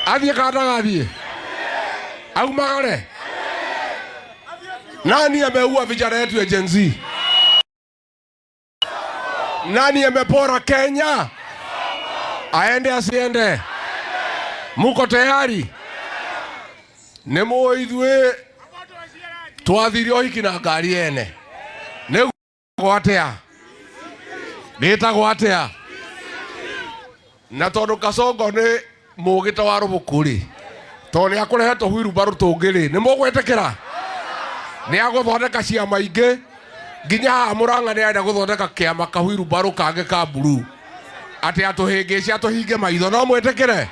Adhi kada adhi. Au magare. Nani ameua vijana wetu ya Gen Z? Nani amepora Kenya? Aende asiende? Muko tayari? Nemo idwe twathire hiki na ngari ene. Ne gwatea. Nita gwatea. Na tondu Kasongo ni mugita wa rubukuri. Toni akurehetwo huirubaru tungiri. Ni mugwetekera? Ni aguthondeka ciama ingi. Nginya Murang'a ni enda guthondeka kiama kahuirubaru kange ka buru. Ati atuhingici atuhinge maitho no mwetekere?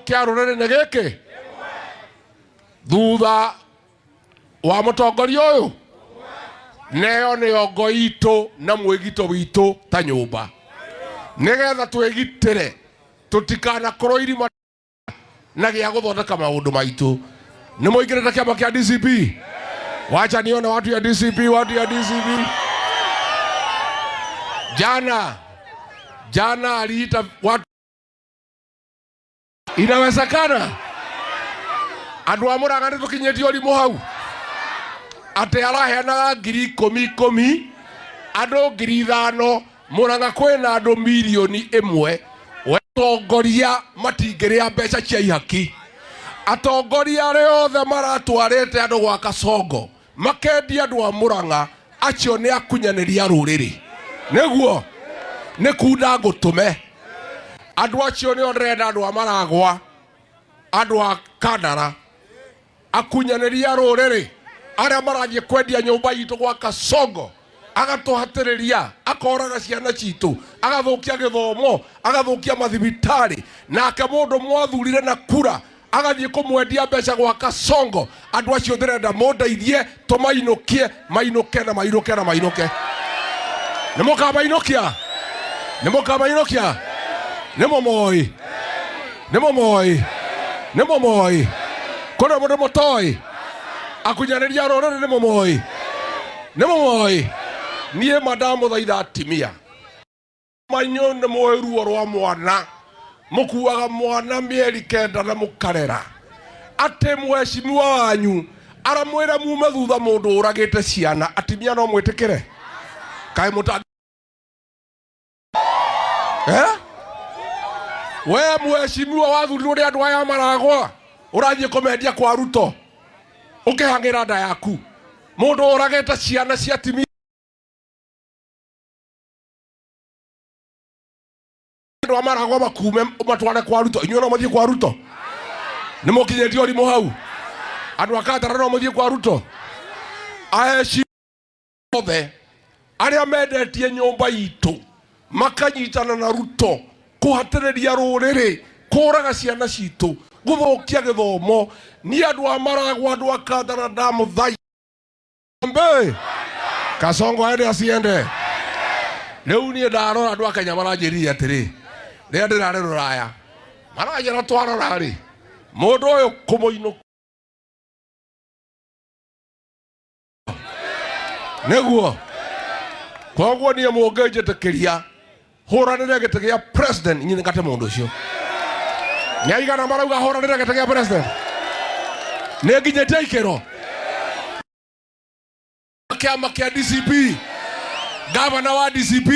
Kia rurere nĩ gĩkĩ thutha wa mũtongoria ũyũ neo nĩyo ngo itũ na mwĩgito witũ ta nyũmba nĩgetha twĩgitĩre tũtikanakorwo irima na gĩa gũthondeka maũndũ maitũ. Nĩ mũingĩrĩte kĩama kĩa DCP? Wacha nione watu ya DCP, watu ya DCP. Jana aliita watu. Inawezekana andu a Murang'a nĩ tũkinyĩtie ũrimũ hau atĩ araheanaga 10,000 andũ 5,000 Murang'a kwĩna andũ 1,000,000 wetongoria matingĩrĩa mbeca cia ihaki. Atongoria arĩa othe maratwarĩte andũ gwa Kasongo makendia andũ a Murang'a acio nĩ akunyanĩria rũrĩrĩ. Nĩguo nĩ kunda ngũtũme andu acio nĩ ndĩrenda andu amaragwa andu a Kandara akunyanĩria rũrĩrĩ arĩa marathiĩ kwendia nyũmba itũ gwa Kasongo agatũhatĩrĩria akoraga ciana citũ agathukia gĩthomo agathukia mathibitarĩ nake mũndũ mwathurire na kura agathiĩ kũmwendia mbeca gwa Kasongo. Andu acio ndĩrenda mũndeithie tũmainũkie mainũke na mainũke na mainũke. Nĩ mũkamainũkia? Nĩ mũkamainũkia? Nemo moi kuna mundu mutoi akunyanĩria rũrĩrĩ nemo moi niĩ madamu thaitha atimia manyo nĩ moĩ ruo rwa mwana mũkuaga mwana mĩeri 9 na mũkarera atĩ mheshimiwa wanyu aramwĩra mume thutha mũndũ ũragĩte ciana. Atimia no mwĩtĩkĩre? Kaĩ mũtangĩ we mheshimiwa wathurirwo nĩ andũ aya maragwa ũrathiĩ kũmendia kwa Ruto ũkĩhangĩra nda yaku mũndũ ũragĩte ciana cia atimia andũ amaragwa makume matware kwa Ruto. Inyuĩ no mũthiĩ kwa Ruto? Nĩ mũkinyĩtie ũrimũ hau? Andũ a Kandara no mũthiĩ kwa Ruto? Aheci othe arĩa mendetie nyũmba itũ makanyitana na Ruto kuhatĩrĩria rũrĩrĩ kũraga ciana citũ gũthũkia gĩthomo ni andũ a maragwa andũ a Kandara ndamũthai mbe Kasongo aende asiende. Rĩu niĩ ndarora andũ a Kenya maranjĩrire atĩrĩ rĩrĩa ndĩrarĩ Rũraya maranjĩra twarora rĩ mũndũ ũyũ kũmũinũka nĩguo koguo niĩ mũngĩnjĩtĩkĩria hũranĩre gĩtĩ gĩa president inyuĩ ngate mũndũ ũcio. Nĩ aigana marauga hũranĩre gĩtĩ gĩa president? Nĩ nginyĩtie ikĩro? Kĩama kĩa DCP, gavana wa DCP,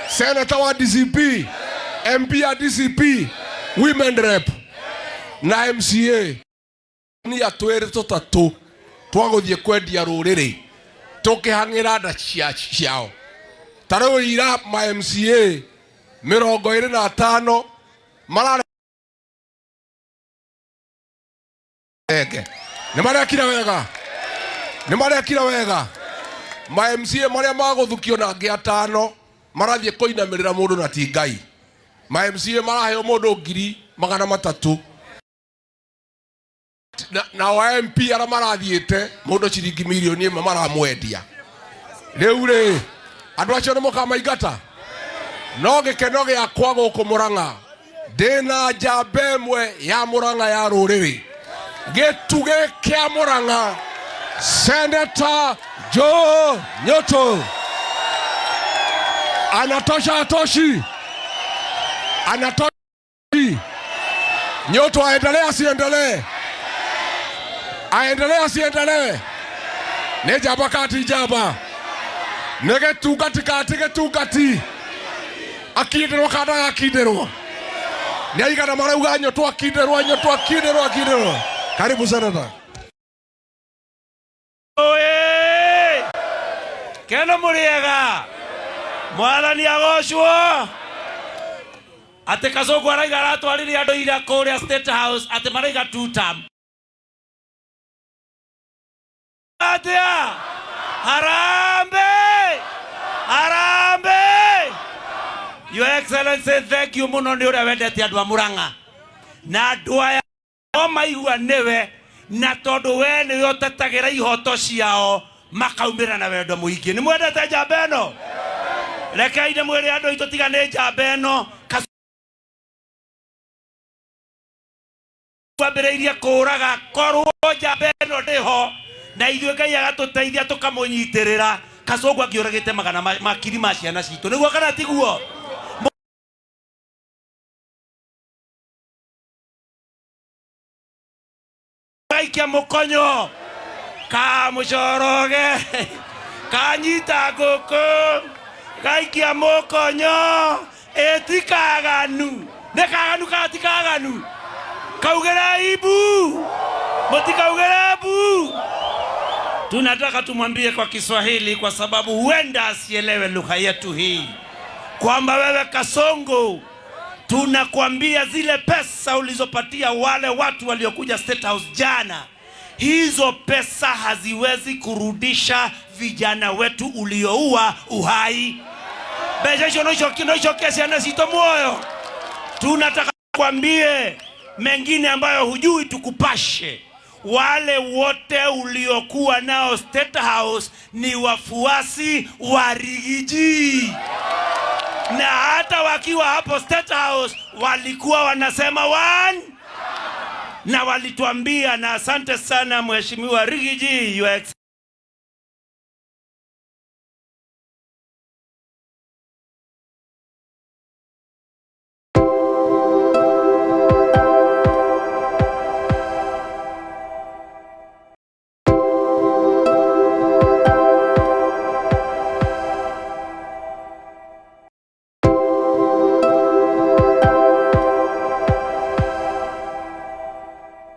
senator wa DCP, MP ya DCP, women rep na MCA ni atwĩrĩ tũtatũ twagũthiĩ kwendia rũrĩrĩ tũkĩhang'ĩra nda ciao. Tarĩu ira ma MCA 25 marare nĩ marekira wega ma MCA marĩa magũthukio na angĩ 5 marathiĩ kũinamĩrĩra mũndũ na ti Ngai. Ma MCA maraheo mũndũ 300,000 na wa MP arĩa marathiĩte mũndũ ciringi 1,000,000 maramwendia. Rĩu rĩ andũ acio nĩ mũkamaingata? No gĩkeno gĩakwa gũkũ Murang'a ndĩna njamba ĩmwe ya Murang'a ya rũrĩrĩ gĩtugĩ kĩa Murang'a Senator Joe Nyoto. Anatosha atoshi. Anatosha. Nyoto aendelee asiendelee? Aendelee asiendelee? Ne jaba kati jaba. Nege tukati kati ke tukati. Akiderwa kada akiderwa. Ne aikana marauga nyoto akiderwa. Karibu sana. Oye! Kena muriega? Mwathani agoshwo. Ate Gachagua araiga aratwarire andu ira kuria State House ate maraiga 2 term. Atia! Harambe! Your Excellency, thank you muno ni uria wendete andu a Murang'a. Na andu aya o maigua niwe na tondu we ni utetagira ihoto ciao makaumira na wendo muingi. Ni mwendete njamba eno? Rekai ni mwire andu itu tigane njamba eno. Wambiriirie kuraga korwo njamba eno ndiho na ithuĩ Ngai agatuteithia tukamunyitirira. Gachagua akiuragite magana makiri ma ciana citu. Niguo kana tiguo? Gaikia mukonyo ka mucoroge kanyita nguku gaikia mukonyo etikaganu ne kaganu katikaganu kaugera ibu mutikaugera ibu. Tunataka tumwambie kwa Kiswahili kwa sababu huenda asielewe lugha yetu hii kwamba wewe Kasongo, tunakwambia zile pesa ulizopatia wale watu waliokuja State House jana, hizo pesa haziwezi kurudisha vijana wetu ulioua uhai. Bejesho no kesi anasito moyo. Tunataka kwambie mengine ambayo hujui tukupashe. Wale wote uliokuwa nao State House ni wafuasi wa Rigiji. Na hata wakiwa hapo State House walikuwa wanasema one na walituambia, na asante sana Mheshimiwa Rigiji,